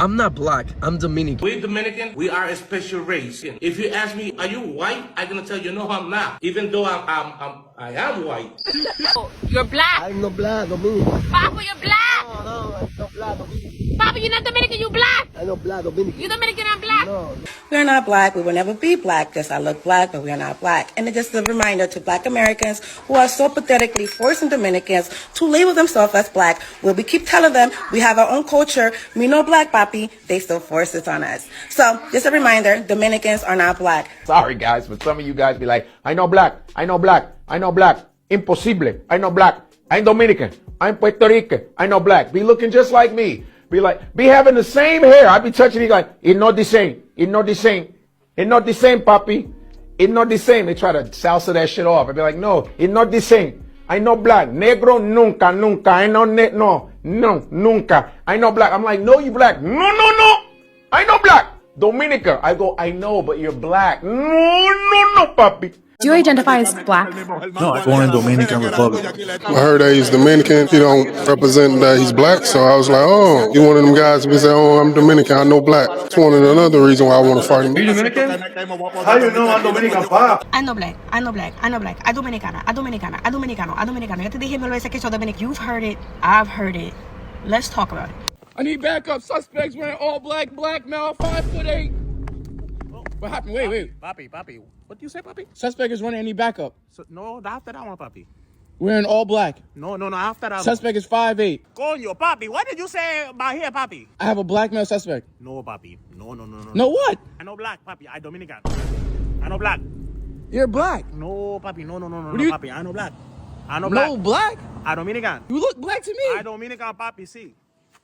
I'm not black. I'm Dominican. We Dominican, we are a special race. If you ask me, are you white? I'm gonna tell you, no, I'm not. Even though I am white. You're black. I'm not black, Dominican. Papa, you're black. No, I'm not black, Dominican. Papa, you're not Dominican, you black. I'm not black, Dominican. You Dominican, I'm black. No. We're not black. We will never be black. Yes, I look black, but we are not black. And it's just a reminder to black Americans who are so pathetically forcing Dominicans to label themselves as black. When we keep telling them we have our own culture, we know black, papi, they still force it on us. So just a reminder, Dominicans are not black. Sorry, guys, but some of you guys be like, I know black, I know black, I know black. Impossible, I know black. I'm Dominican, I'm Puerto Rican, I know black. Be looking just like me. Be having the same hair. I be touching it like, it's not the same. It's not the same. It's not the same, papi. It's not the same. They try to salsa that shit off. I be like, no, it's not the same. I know black. Negro, nunca, nunca. I know no, nunca. I know black. I'm like, no, you black. No. I know black. Dominica. I go, I know, but you're black. No, papi. Do you identify as black? No, I'm born in Dominican Republic. I heard that he's Dominican. He don't represent that he's black. So I was like, oh, you one of them guys who say, oh, I'm Dominican. I know black. It's another reason why I want to fight him. Are you Dominican? How you know I'm Dominican, pa? I know black. I know black. I know black. I Dominicana. I Dominicana. I Dominicano. I Dominicano. Ya te dije mil veces que soy Dominican. You've heard it. I've heard it. Let's talk about it. I need backup. Suspects wearing all black male, 5'8". What happened? Wait. Papi. What do you say, papi? Suspect is running. Any backup? No, after that one, papi. Wearing all black. No, after that Suspect is 5'8". Coño, papi, what did you say about here, papi? I have a black male suspect. No, papi. No. No what? I know black, papi. I Dominican. I know black. You're black. No, papi. No, you... papi. I know black. I know black. No black? I Dominican. You look black to me. I Dominican, papi, see.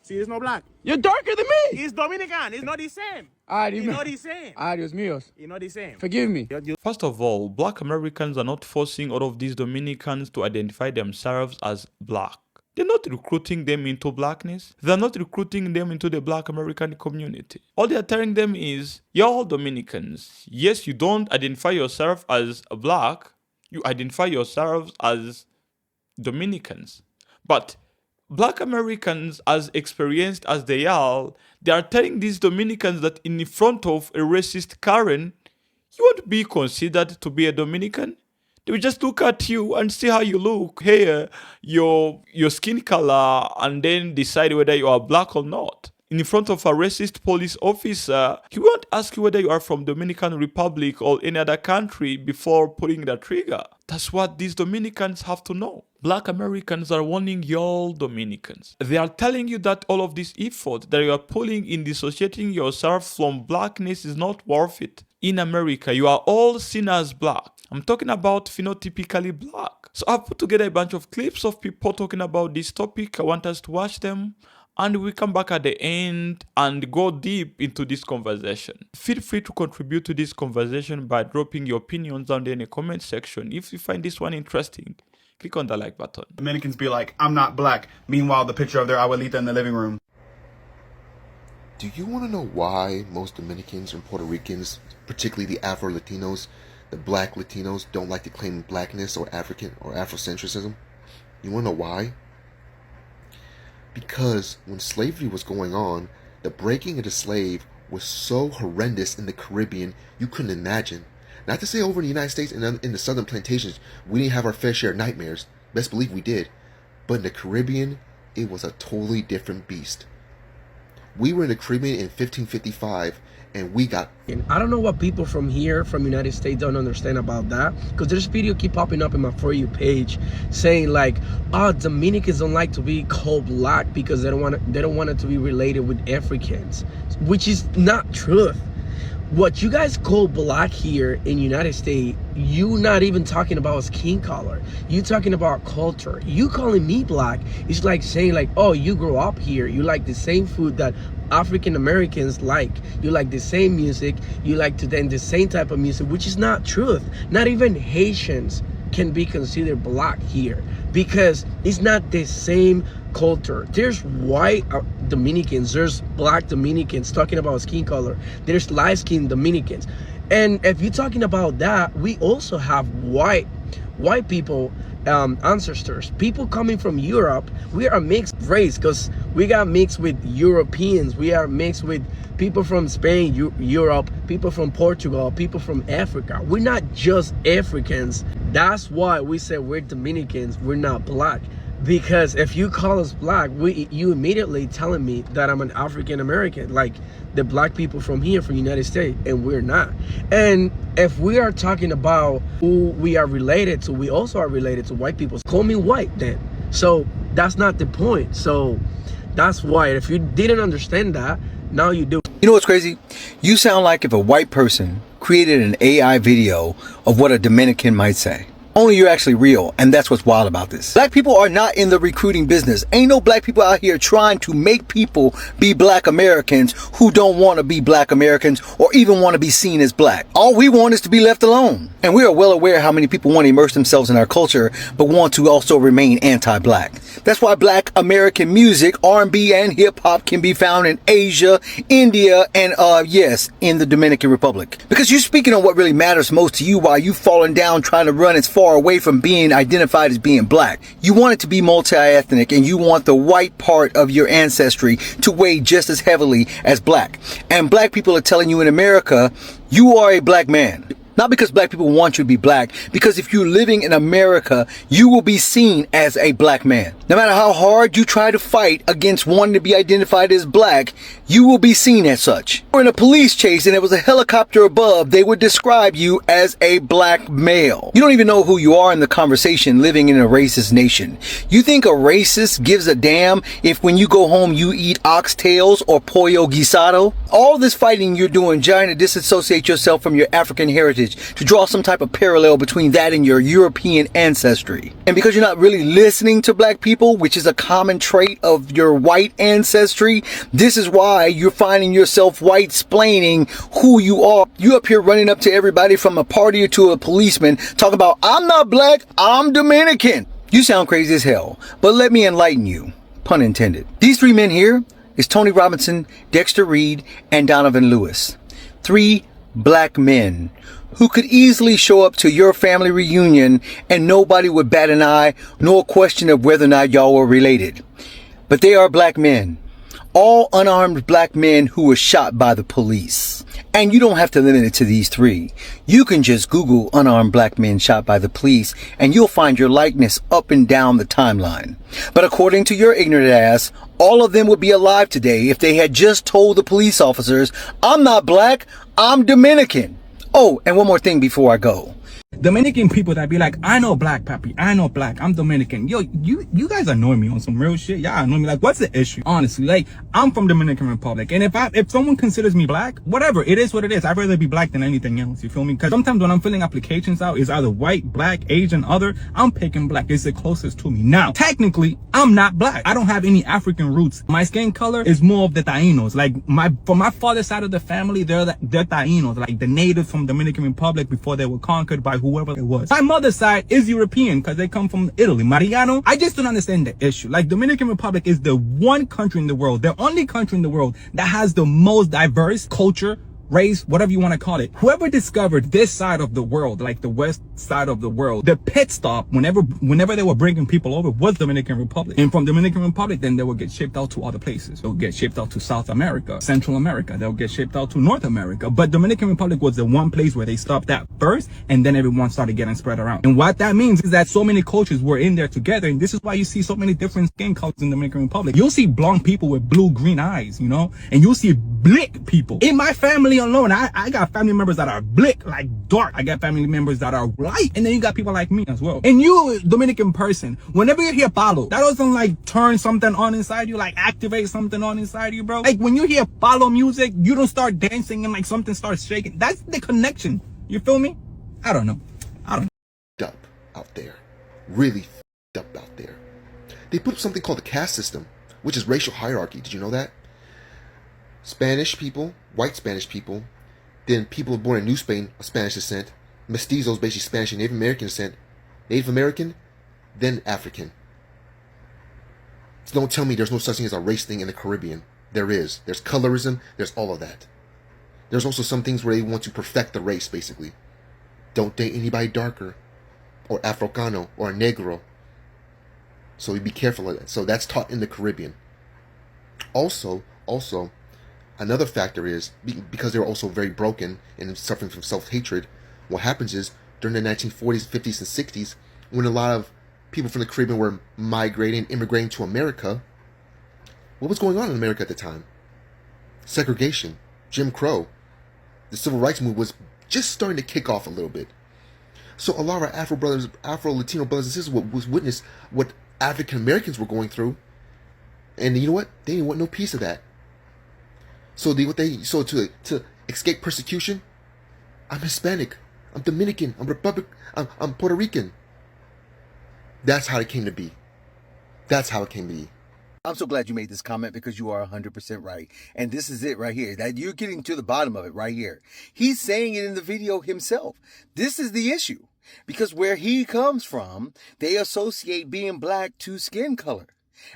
See, it's no black. You're darker than me. He's Dominican. It's not the same. It's not the same. Adios míos. It's not the same. Forgive me. First of all, black Americans are not forcing all of these Dominicans to identify themselves as black. They're not recruiting them into blackness. They're not recruiting them into the black American community. All they're telling them is, you're all Dominicans. Yes, you don't identify yourself as black. You identify yourselves as Dominicans. But black Americans, as experienced as they are telling these Dominicans that in front of a racist Karen, you won't be considered to be a Dominican. They will just look at you and see how you look, hair, your skin color, and then decide whether you are black or not. In front of a racist police officer, he won't ask you whether you are from Dominican Republic or any other country before pulling the trigger. That's what these Dominicans have to know. Black Americans are warning y'all Dominicans. They are telling you that all of this effort that you are pulling in dissociating yourself from blackness is not worth it. In America, you are all seen as black. I'm talking about phenotypically black. So I've put together a bunch of clips of people talking about this topic. I want us to watch them. And we come back at the end and go deep into this conversation. Feel free to contribute to this conversation by dropping your opinions down there in the comment section. If you find this one interesting, click on the like button. Dominicans be like, I'm not black. Meanwhile, the picture of their abuelita in the living room. Do you want to know why most Dominicans and Puerto Ricans, particularly the Afro-Latinos, the black Latinos, don't like to claim blackness or African or Afrocentrism? You want to know why? Because when slavery was going on, the breaking of the slave was so horrendous in the Caribbean, you couldn't imagine. Not to say over in the United States and in the southern plantations, we didn't have our fair share of nightmares. Best believe we did. But in the Caribbean, it was a totally different beast. We were in the Caribbean in 1555, and we got... I don't know what people from here, from United States, don't understand about that, because there's video keep popping up in my For You page saying like, oh, Dominicans don't like to be called black because they don't want it to be related with Africans, which is not truth. What you guys call black here in United States, you not even talking about skin color. You talking about culture. You calling me black is like saying like, oh, you grew up here. You like the same food that African Americans like. You like the same music. You like to then the same type of music, which is not truth. Not even Haitians can be considered black here because it's not the same culture. There's white Dominicans, there's black Dominicans talking about skin color, there's light-skinned Dominicans. And if you're talking about that, we also have white white people ancestors. People coming from Europe, we are a mixed race because we got mixed with Europeans. We are mixed with people from Spain, Europe, people from Portugal, people from Africa. We're not just Africans. That's why we say we're Dominicans, we're not black. Because if you call us black, you immediately telling me that I'm an African American, like the black people from here, from the United States, and we're not. And if we are talking about who we are related to, we also are related to white people. Call me white then. So that's not the point. So that's why, if you didn't understand that, now you do. You know what's crazy? You sound like if a white person created an AI video of what a Dominican might say. Only you're actually real, and that's what's wild about this. Black people are not in the recruiting business. Ain't no black people out here trying to make people be black Americans who don't want to be black Americans or even want to be seen as black. All we want is to be left alone. And we are well aware how many people want to immerse themselves in our culture, but want to also remain anti-black. That's why black American music, R&B, and hip-hop can be found in Asia, India, and yes, in the Dominican Republic. Because you're speaking on what really matters most to you while you falling down trying to run as far away from being identified as being black. You want it to be multi-ethnic, and you want the white part of your ancestry to weigh just as heavily as black. And black people are telling you in America, you are a black man. Not because black people want you to be black, because if you're living in America, you will be seen as a black man. No matter how hard you try to fight against wanting to be identified as black, you will be seen as such. Or in a police chase and there was a helicopter above, they would describe you as a black male. You don't even know who you are in the conversation living in a racist nation. You think a racist gives a damn if when you go home you eat oxtails or pollo guisado? All this fighting you're doing trying to disassociate yourself from your African heritage, to draw some type of parallel between that and your European ancestry. And because you're not really listening to black people, which is a common trait of your white ancestry, this is why you're finding yourself white-splaining who you are. You up here running up to everybody from a party to a policeman talking about, I'm not black, I'm Dominican. You sound crazy as hell, but let me enlighten you. Pun intended. These three men here is Tony Robinson, Dexter Reed, and Donovan Lewis. Three black men who could easily show up to your family reunion and nobody would bat an eye nor question of whether or not y'all were related. But they are black men. All unarmed black men who were shot by the police. And you don't have to limit it to these three. You can just Google unarmed black men shot by the police and you'll find your likeness up and down the timeline. But according to your ignorant ass, all of them would be alive today if they had just told the police officers, I'm not black, I'm Dominican. Oh, and one more thing before I go. Dominican people that be like, I know black, papi, I know black, I'm Dominican. Yo, you guys annoy me on some real shit. Y'all annoy me. Like, what's the issue? Honestly, like, I'm from Dominican Republic, and if someone considers me black, whatever, it is what it is. I'd rather be black than anything else, you feel me? Because sometimes when I'm filling applications out, it's either white, black, Asian, other, I'm picking black. It's the closest to me. Now, technically, I'm not black. I don't have any African roots. My skin color is more of the Tainos. Like, from my father's side of the family, they're Tainos, like the natives from Dominican Republic before they were conquered by whoever it was. My mother's side is European because they come from Italy. Mariano, I just don't understand the issue. Like, Dominican Republic is the one country in the world, the only country in the world that has the most diverse culture, race, whatever you want to call it. Whoever discovered this side of the world, like the west side of the world, the pit stop whenever they were bringing people over was Dominican Republic. And from Dominican Republic, then they would get shipped out to other places. They'll get shipped out to South America, Central America. They'll get shipped out to North America. But Dominican Republic was the one place where they stopped at first, and then everyone started getting spread around. And what that means is that so many cultures were in there together, and this is why you see so many different skin colors in the Dominican Republic. You'll see blonde people with blue-green eyes, you know, and you'll see black people. In my family alone, I got family members that are black, like dark. I got family members that are light, and then you got people like me as well. And you, Dominican person, whenever you hear palo, that doesn't like turn something on inside you, like activate something on inside you, bro. Like when you hear palo music, you don't start dancing and like something starts shaking. That's the connection. You feel me? I don't know. Up out there, really up out there. They put up something called the caste system, which is racial hierarchy. Did you know that? Spanish people, white Spanish people, then people born in New Spain of Spanish descent, mestizos, basically Spanish and Native American descent, Native American, then African. So don't tell me there's no such thing as a race thing in the Caribbean. There is. There's colorism, there's all of that. There's also some things where they want to perfect the race, basically. Don't date anybody darker. or Africano, or Negro. So we be careful of that. So that's taught in the Caribbean. Also, another factor is because they're also very broken and suffering from self-hatred. What happens is during the 1940s, 50s, and 60s, when a lot of people from the Caribbean were migrating, immigrating to America, what was going on in America at the time? Segregation, Jim Crow. The civil rights movement was just starting to kick off a little bit. So a lot of our Afro-Latino brothers and sisters was witness what African Americans were going through, and you know what? They didn't want no piece of that. So to escape persecution, I'm Hispanic, I'm Dominican, I'm Puerto Rican. That's how it came to be. That's how it came to be. I'm so glad you made this comment because you are 100% right. And this is it right here. That you're getting to the bottom of it right here. He's saying it in the video himself. This is the issue. Because where he comes from, they associate being black to skin color.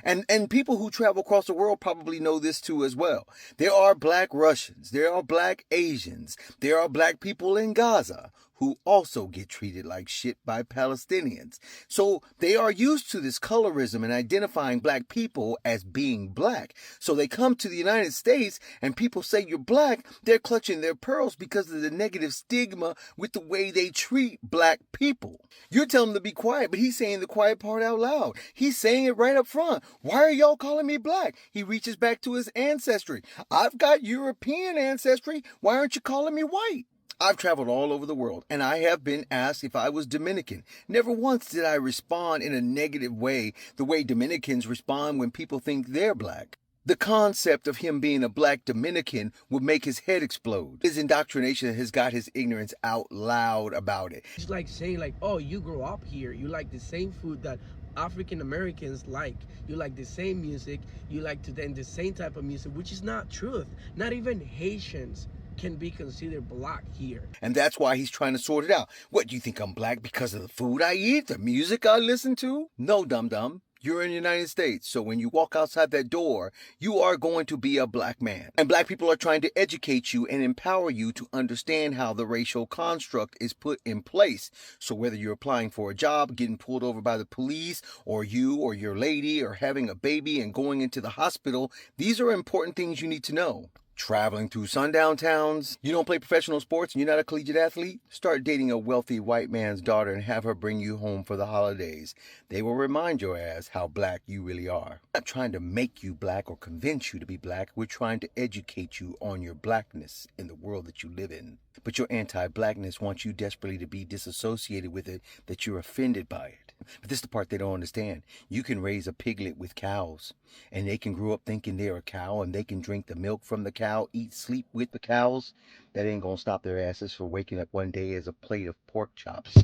And people who travel across the world probably know this too as well. There are black Russians. There are black Asians. There are black people in Gaza who also get treated like shit by Palestinians. So they are used to this colorism and identifying black people as being black. So they come to the United States and people say you're black, they're clutching their pearls because of the negative stigma with the way they treat black people. You're telling them to be quiet, but he's saying the quiet part out loud. He's saying it right up front. Why are y'all calling me black? He reaches back to his ancestry. I've got European ancestry. Why aren't you calling me white? I've traveled all over the world, and I have been asked if I was Dominican. Never once did I respond in a negative way, the way Dominicans respond when people think they're black. The concept of him being a black Dominican would make his head explode. His indoctrination has got his ignorance out loud about it. It's like saying like, oh, you grew up here, you like the same food that African Americans like, you like the same music, you like to then the same type of music, which is not truth. Not even Haitians can be considered black here. And that's why he's trying to sort it out. What, do you think I'm black because of the food I eat, the music I listen to? No, dum-dum. You're in the United States, so when you walk outside that door, you are going to be a black man. And black people are trying to educate you and empower you to understand how the racial construct is put in place. So whether you're applying for a job, getting pulled over by the police, or you or your lady, or having a baby and going into the hospital, these are important things you need to know. Traveling through sundown towns, you don't play professional sports and you're not a collegiate athlete? Start dating a wealthy white man's daughter and have her bring you home for the holidays. They will remind your ass how black you really are. We're not trying to make you black or convince you to be black. We're trying to educate you on your blackness in the world that you live in. But your anti-blackness wants you desperately to be disassociated with it, that you're offended by it. But this is the part they don't understand. You can raise a piglet with cows, and they can grow up thinking they're a cow, and they can drink the milk from the cow, eat, sleep with the cows. That ain't gonna stop their asses from waking up one day as a plate of pork chops.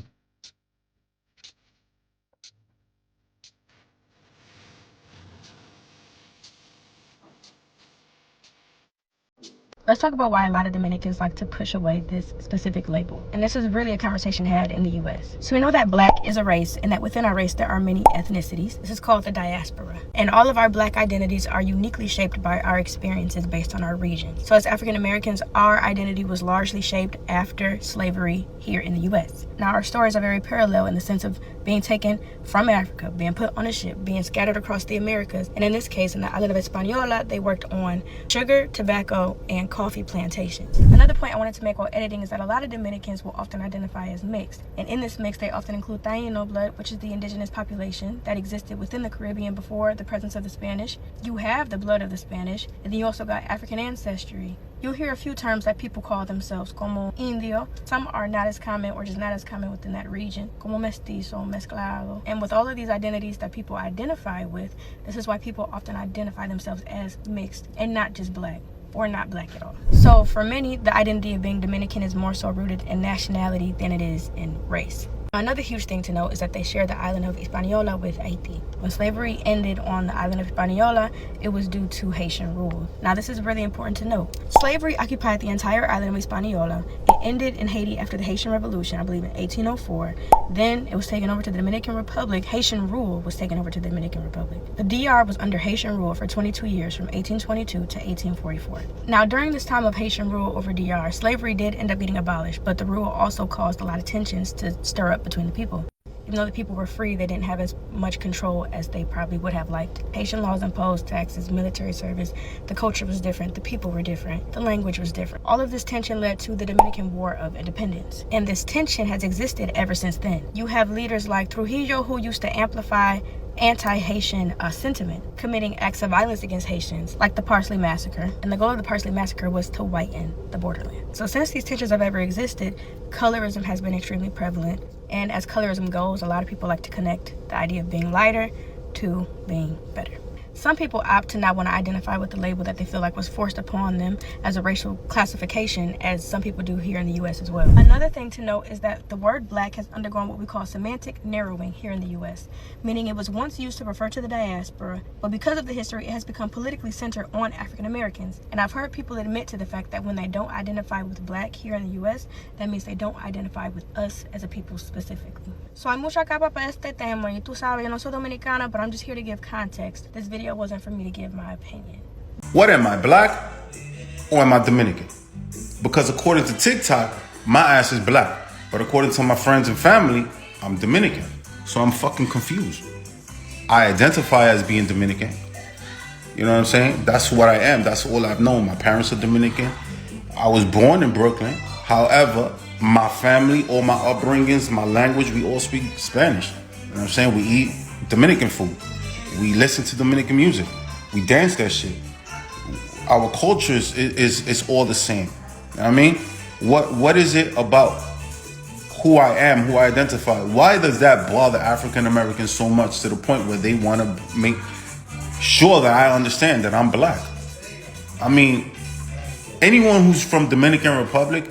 Let's talk about why a lot of Dominicans like to push away this specific label. And this is really a conversation had in the US. So we know that black is a race, and that within our race there are many ethnicities. This is called the diaspora. And all of our black identities are uniquely shaped by our experiences based on our region. So as African Americans, our identity was largely shaped after slavery here in the US. Now our stories are very parallel in the sense of being taken from Africa, being put on a ship, being scattered across the Americas. And in this case, in the island of Hispaniola, they worked on sugar, tobacco, and coffee plantations. Another point I wanted to make while editing is that a lot of Dominicans will often identify as mixed. And in this mix, they often include Taino blood, which is the indigenous population that existed within the Caribbean before the presence of the Spanish. You have the blood of the Spanish, and then you also got African ancestry. You'll hear a few terms that people call themselves como indio. Some are not as common or just not as common within that region, como mestizo, mezclado. And with all of these identities that people identify with, this is why people often identify themselves as mixed and not just black, or not black at all. So for many, the identity of being Dominican is more so rooted in nationality than it is in race. Another huge thing to note is that they share the island of Hispaniola with Haiti. When slavery ended on the island of Hispaniola, it was due to Haitian rule. Now this is really important to note. Slavery occupied the entire island of Hispaniola. It ended in Haiti after the Haitian Revolution, I believe in 1804. Then it was taken over to the Dominican Republic. Haitian rule was taken over to the Dominican Republic. The DR was under Haitian rule for 22 years, from 1822 to 1844. Now during this time of Haitian rule over DR, slavery did end up getting abolished, but the rule also caused a lot of tensions to stir up between the people. Even though the people were free, they didn't have as much control as they probably would have liked. Haitian laws imposed taxes, military service. The culture was different. The people were different. The language was different. All of this tension led to the Dominican War of Independence. And this tension has existed ever since then. You have leaders like Trujillo who used to amplify anti-Haitian sentiment, committing acts of violence against Haitians, like the Parsley Massacre. And the goal of the Parsley Massacre was to whiten the borderland. So since these tensions have ever existed, colorism has been extremely prevalent. And as colorism goes, a lot of people like to connect the idea of being lighter to being better. Some people opt to not want to identify with the label that they feel like was forced upon them as a racial classification, as some people do here in the US as well. Another thing to note is that the word black has undergone what we call semantic narrowing here in the US, meaning it was once used to refer to the diaspora, but because of the history, it has become politically centered on African Americans. And I've heard people admit to the fact that when they don't identify with black here in the US, that means they don't identify with us as a people specifically. So hay mucha capa para este tema, y tú sabes, yo no soy dominicana, but I'm just here to give context. This video wasn't for me to give my opinion. What am I, black or am I Dominican? Because according to TikTok, my ass is black. But according to my friends and family, I'm Dominican. So I'm fucking confused. I identify as being Dominican. You know what I'm saying? That's what I am. That's all I've known. My parents are Dominican. I was born in Brooklyn. However, my family, all my upbringings, my language, we all speak Spanish. You know what I'm saying? We eat Dominican food. We listen to Dominican music. We dance that shit. Our culture is all the same. You know what I mean? What is it about who I am, who I identify? Why does that bother African Americans so much to the point where they want to make sure that I understand that I'm black? I mean, anyone who's from Dominican Republic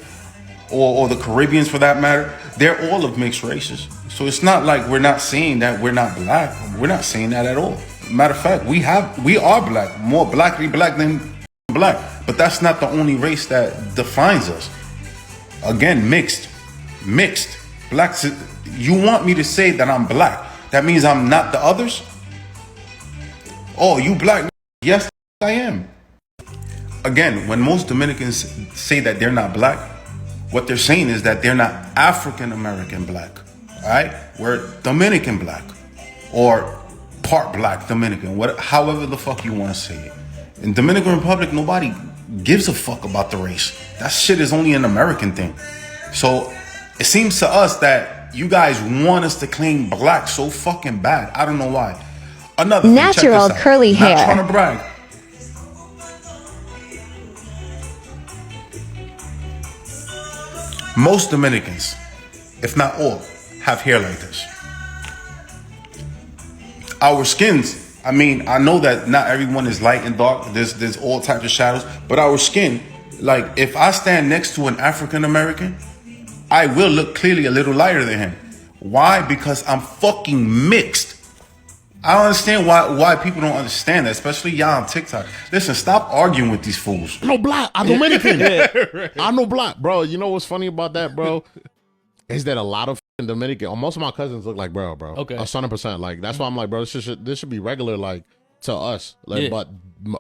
or the Caribbeans for that matter, they're all of mixed races. So it's not like we're not saying that we're not black. We're not saying that at all. Matter of fact, we are black, more blackly black than black. But that's not the only race that defines us. Again, mixed. Black. You want me to say that I'm black? That means I'm not the others? Oh, you black? Yes, I am. Again, when most Dominicans say that they're not black, what they're saying is that they're not African American black. All right? We're Dominican black or part black Dominican, however the fuck you want to say it. In Dominican Republic, nobody gives a fuck about the race. That shit is only an American thing. So it seems to us that you guys want us to claim black so fucking bad. I don't know why. Another natural thing, curly hair. Not trying to brag. Most Dominicans, if not all, have hair like this. Our skins, I mean, I know that not everyone is light and dark. There's all types of shadows. But our skin, like if I stand next to an African American, I will look clearly a little lighter than him. Why? Because I'm fucking mixed. I don't understand why people don't understand that, especially y'all on TikTok. Listen, stop arguing with these fools. No black, I'm Dominican. I know black, bro. You know what's funny about that, bro? Is that a lot of Dominican, or most of my cousins look like bro. Okay. 100%. Like that's why I'm like, bro, this should be regular, like to us. Like, yeah. But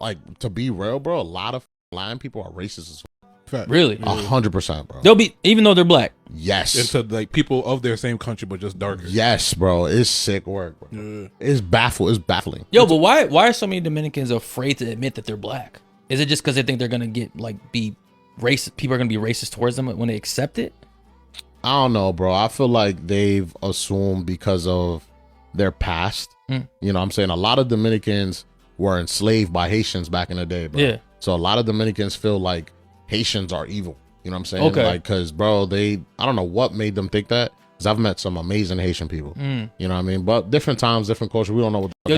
like to be real, bro, a lot of Latin people are racist as well. Really? 100%, bro. They'll be, even though they're black. Yes. Into like people of their same country but just darker. Yes, bro. It's sick work, bro. Yeah. It's baffling. Yo, but why are so many Dominicans afraid to admit that they're black? Is it just because they think they're gonna be racist? People are gonna be racist towards them when they accept it? I don't know, bro. I feel like they've assumed because of their past. You know what I'm saying? A lot of Dominicans were enslaved by Haitians back in the day, bro. Yeah. So a lot of Dominicans feel like Haitians are evil. You know what I'm saying? Okay. Like, cause bro, I don't know what made them think that. Cause I've met some amazing Haitian people. You know what I mean? But different times, different culture. We don't know what. Yo,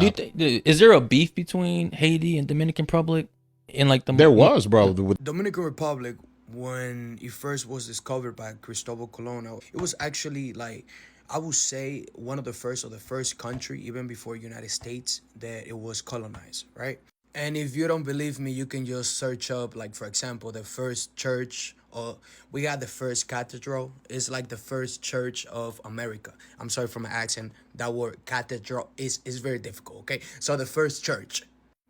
is there a beef between Haiti and Dominican Republic? There was, bro. Dominican Republic, when it first was discovered by Cristobal Colon, it was actually like, I would say one of the first or the first country, even before United States, that it was colonized, right? And if you don't believe me, you can just search up, like, for example, the first church, or we got the first cathedral. It's like the first church of America. I'm sorry for my accent. That word cathedral is very difficult, okay? So the first church.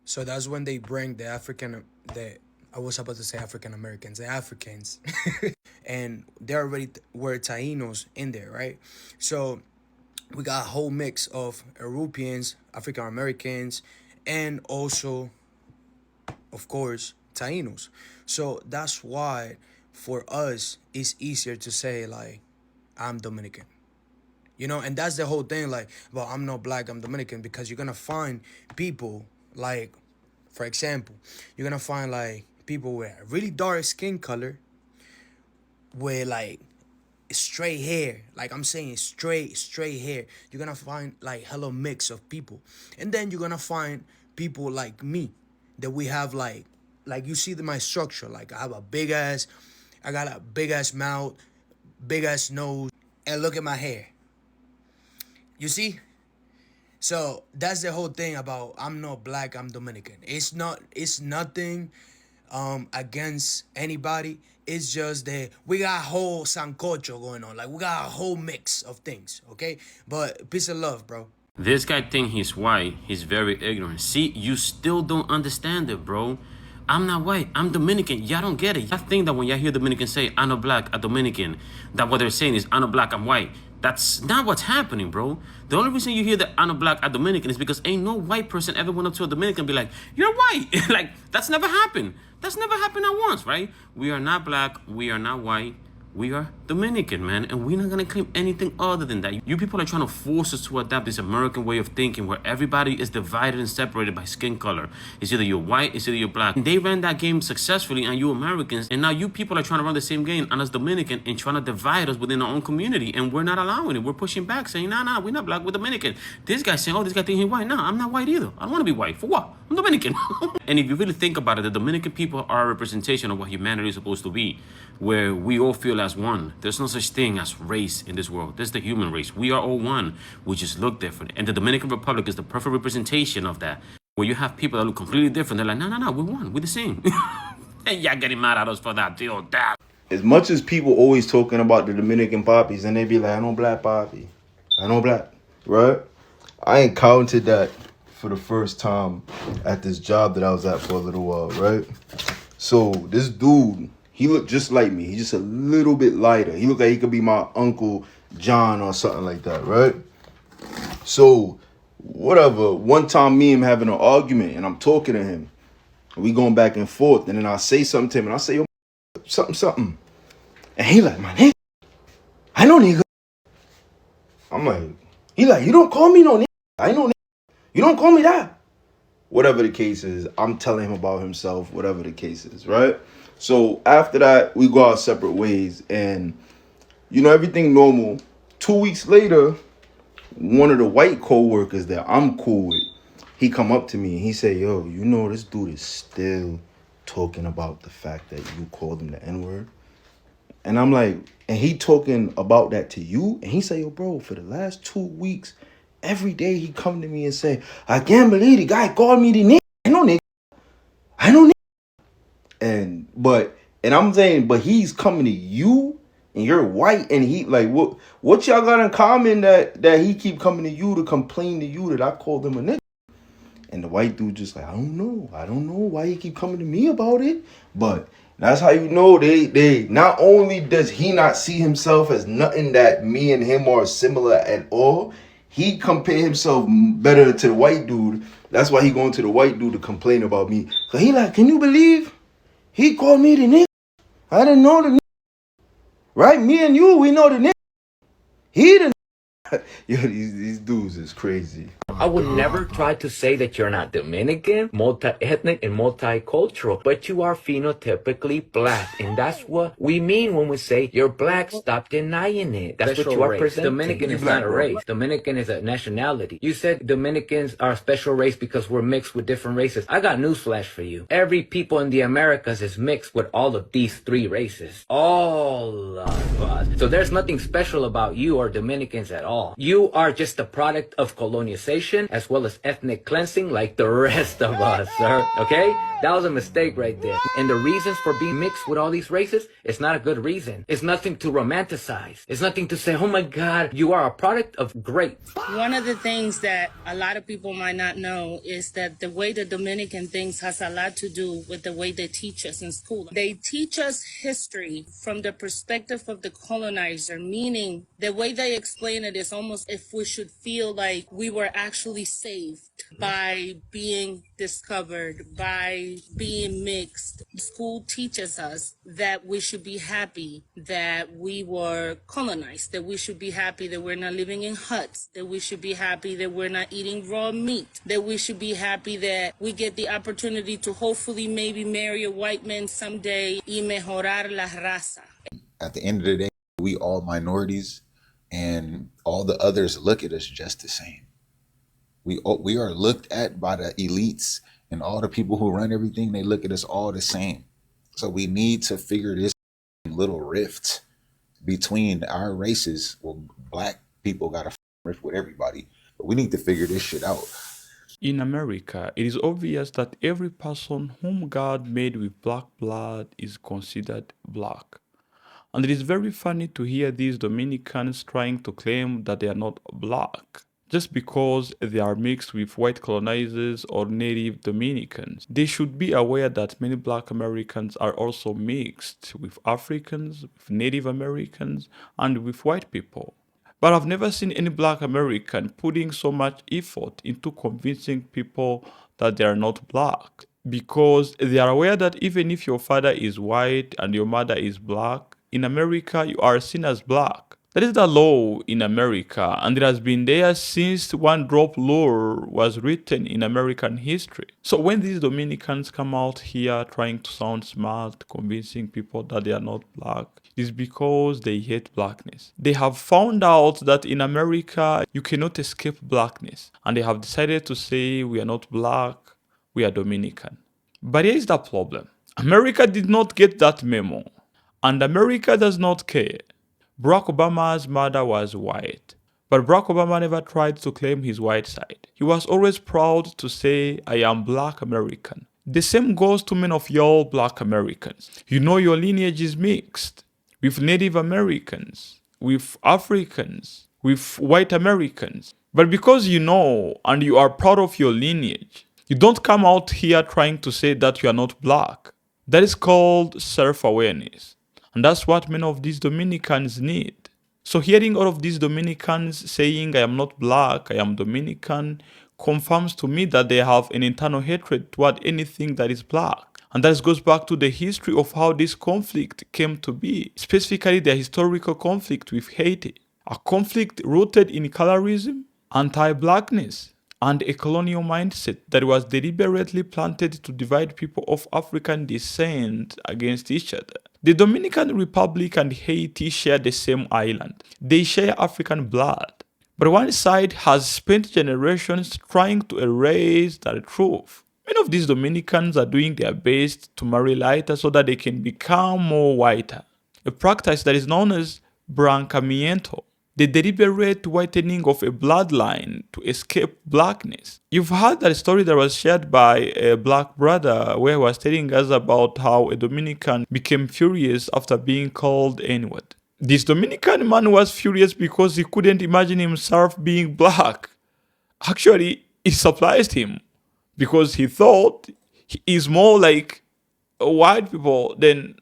So that's when they bring I was about to say African Americans, the Africans. And there already were Tainos in there, right? So we got a whole mix of Europeans, African Americans, and also, of course, Tainos. So that's why for us it's easier to say like I'm Dominican. You know, and that's the whole thing, like, well, I'm not black, I'm Dominican, because you're gonna find people like, for example, you're gonna find like people with a really dark skin color with like straight hair, like I'm saying straight hair. You're gonna find like hella mix of people. And then you're gonna find people like me that we have like you see my structure, like I got a big ass mouth, big ass nose, and look at my hair. You see? So that's the whole thing about I'm not black, I'm Dominican. It's nothing against anybody. It's just that we got a whole sancocho going on. Like we got a whole mix of things, okay? But peace and love, bro. This guy think he's white. He's very ignorant. See, you still don't understand it, bro. I'm not white. I'm Dominican. Y'all don't get it. I think that when y'all hear Dominicans say, I'm not black, I'm Dominican, that what they're saying is, I'm not black, I'm white. That's not what's happening, bro. The only reason you hear that I'm not black, I'm Dominican is because ain't no white person ever went up to a Dominican and be like, you're white. Like, that's never happened. That's never happened at once, right? We are not black. We are not white. We are Dominican, man, and we're not gonna claim anything other than that. You people are trying to force us to adapt this American way of thinking where everybody is divided and separated by skin color. It's either you're white, it's either you're black. And they ran that game successfully, and you Americans, and now you people are trying to run the same game on us Dominican and trying to divide us within our own community, and we're not allowing it. We're pushing back, saying, nah, we're not black, we're Dominican. This guy saying, oh, this guy thinking he's white. Nah, I'm not white either. I don't want to be white. For what? I'm Dominican. And if you really think about it, the Dominican people are a representation of what humanity is supposed to be, where we all feel as one. There's no such thing as race in this world. There's the human race. We are all one. We just look different. And the Dominican Republic is the perfect representation of that, where you have people that look completely different. They're like, no, we're one. We're the same. And y'all getting mad at us for that deal. That. As much as people always talking about the Dominican poppies, and they be like, I know black poppy. I know black. Right? I encountered that for the first time at this job that I was at for a little while, right? So this dude, he looked just like me. He's just a little bit lighter. He looked like he could be my Uncle John or something like that, right? So, whatever. One time me and him having an argument, and I'm talking to him. We going back and forth, and then I say something to him, and I say, yo, something. And he like, my nigga. I know nigga. I'm like, he like, you don't call me no nigga. I know nigga. You don't call me that. Whatever the case is, I'm telling him about himself, whatever the case is, right? So after that, we go our separate ways, and you know, everything normal. 2 weeks later, one of the white co-workers that I'm cool with, he come up to me and he say, yo, you know, this dude is still talking about the fact that you called him the N-word. And I'm like, and he talking about that to you? And he say, yo, bro, for the last 2 weeks, every day he come to me and say, I can't believe the guy called me the nigga. I know nigga. And I'm saying, but he's coming to you and you're white, and he like, what y'all got in common that he keep coming to you to complain to you that I called him a nigga? And the white dude just like, I don't know why he keep coming to me about it. But that's how you know they not only does he not see himself as nothing that me and him are similar at all, he compare himself better to the white dude. That's why he going to the white dude to complain about me. So he like, can you believe he called me the nigga? I didn't know the nigga. Right? Me and you, we know the nigga. He the nigga. Yo, these dudes is crazy. I would never try to say that you're not Dominican, multi-ethnic, and multicultural, but you are phenotypically black. And that's what we mean when we say you're black. Stop denying it. That's what you are presenting. Dominican is not a race. Dominican is a nationality. You said Dominicans are a special race because we're mixed with different races. I got newsflash for you. Every people in the Americas is mixed with all of these three races. All of us. So there's nothing special about you or Dominicans at all. You are just a product of colonization as well as ethnic cleansing like the rest of us, sir. Okay? That was a mistake right there. And the reasons for being mixed with all these races, it's not a good reason. It's nothing to romanticize. It's nothing to say, oh my God, you are a product of great. One of the things that a lot of people might not know is that the way the Dominican thinks has a lot to do with the way they teach us in school. They teach us history from the perspective of the colonizer, meaning the way they explain it is almost if we should feel like we were actually saved by being discovered, by being mixed. School teaches us that we should be happy that we were colonized, that we should be happy that we're not living in huts, that we should be happy that we're not eating raw meat, that we should be happy that we get the opportunity to hopefully maybe marry a white man someday y mejorar la raza. At the end of the day, we all minorities, and all the others look at us just the same. We are looked at by the elites, and all the people who run everything, they look at us all the same. So we need to figure this little rift between our races. Well, black people got a rift with everybody, but we need to figure this shit out. In America, it is obvious that every person whom God made with black blood is considered black. And it is very funny to hear these Dominicans trying to claim that they are not black just because they are mixed with white colonizers or native Dominicans. They should be aware that many black Americans are also mixed with Africans, with Native Americans, and with white people. But I've never seen any black American putting so much effort into convincing people that they are not black, because they are aware that even if your father is white and your mother is black, in America you are seen as black. That is the law in America, and it has been there since one drop law was written in American history. So when these Dominicans come out here trying to sound smart, convincing people that they are not black, it's because they hate blackness. They have found out that in America you cannot escape blackness, and they have decided to say we are not black, we are Dominican. But here is the problem. America did not get that memo, and America does not care. Barack Obama's mother was white, but Barack Obama never tried to claim his white side. He was always proud to say, I am black American. The same goes to many of y'all black Americans. You know your lineage is mixed with Native Americans, with Africans, with white Americans. But because you know and you are proud of your lineage, you don't come out here trying to say that you are not black. That is called self-awareness. And that's what many of these Dominicans need. So hearing all of these Dominicans saying, I am not black, I am Dominican, confirms to me that they have an internal hatred toward anything that is black. And that goes back to the history of how this conflict came to be, specifically the historical conflict with Haiti. A conflict rooted in colorism, anti-blackness, and a colonial mindset that was deliberately planted to divide people of African descent against each other. The Dominican Republic and Haiti share the same island. They share African blood. But one side has spent generations trying to erase that truth. Many of these Dominicans are doing their best to marry lighter so that they can become more whiter, a practice that is known as branchamiento, the deliberate whitening of a bloodline to escape blackness. You've heard that story that was shared by a black brother where he was telling us about how a Dominican became furious after being called N-word. This Dominican man was furious because he couldn't imagine himself being black. Actually, it surprised him because he thought he is more like white people. Then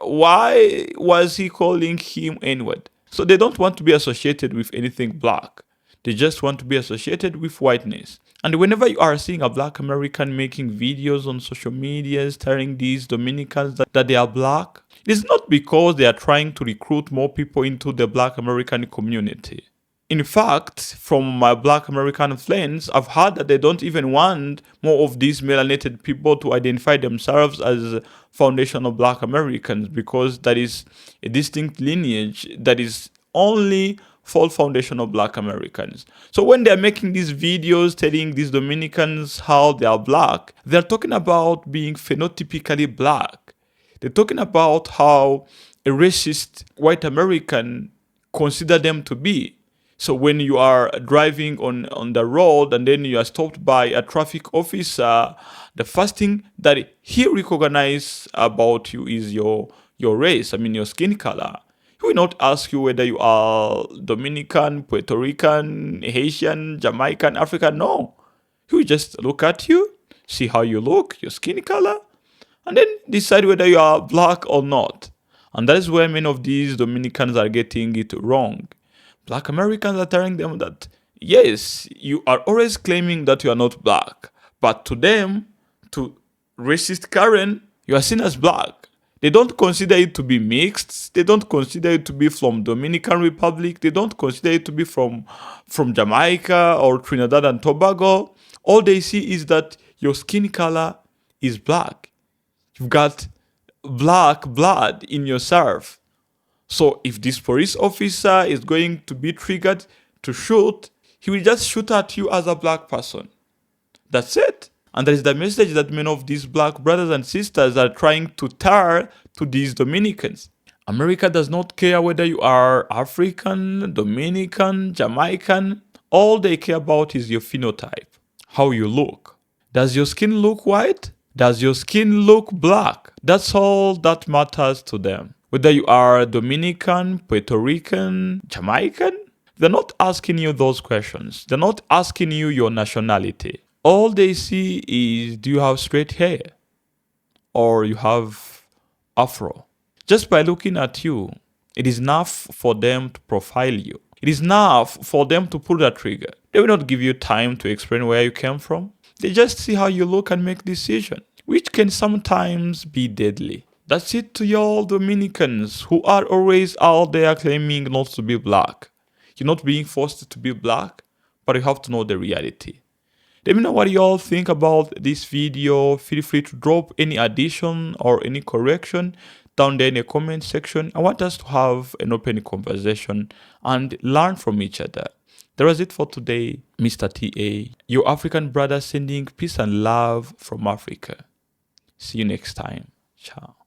why was he calling him N-word? So they don't want to be associated with anything black. They just want to be associated with whiteness. And whenever you are seeing a black American making videos on social media telling these Dominicans that they are black, it is not because they are trying to recruit more people into the black American community. In fact, from my black American friends, I've heard that they don't even want more of these melanated people to identify themselves as foundational black Americans, because that is a distinct lineage that is only for foundational black Americans. So when they're making these videos telling these Dominicans how they are black, they're talking about being phenotypically black. They're talking about how a racist white American consider them to be. So when you are driving on the road and then you are stopped by a traffic officer, the first thing that he recognizes about you is your race, I mean your skin color. He will not ask you whether you are Dominican, Puerto Rican, Haitian, Jamaican, African. No. He will just look at you, see how you look, your skin color, and then decide whether you are black or not. And that is where many of these Dominicans are getting it wrong. Black Americans are telling them that, yes, you are always claiming that you are not black, but to them, to racist Karen, you are seen as black. They don't consider it to be mixed. They don't consider it to be from Dominican Republic. They don't consider it to be from Jamaica or Trinidad and Tobago. All they see is that your skin color is black. You've got black blood in yourself. So if this police officer is going to be triggered to shoot, he will just shoot at you as a black person. That's it. And that is the message that many of these black brothers and sisters are trying to tell to these Dominicans. America does not care whether you are African, Dominican, Jamaican. All they care about is your phenotype, how you look. Does your skin look white? Does your skin look black? That's all that matters to them. Whether you are Dominican, Puerto Rican, Jamaican, they're not asking you those questions. They're not asking you your nationality. All they see is, do you have straight hair? Or you have afro? Just by looking at you, it is enough for them to profile you. It is enough for them to pull the trigger. They will not give you time to explain where you came from. They just see how you look and make decisions, which can sometimes be deadly. That's it to y'all Dominicans who are always out there claiming not to be black. You're not being forced to be black, but you have to know the reality. Let me know what y'all think about this video. Feel free to drop any addition or any correction down there in the comment section. I want us to have an open conversation and learn from each other. That was it for today, Mr. TA, your African brother sending peace and love from Africa. See you next time. Ciao.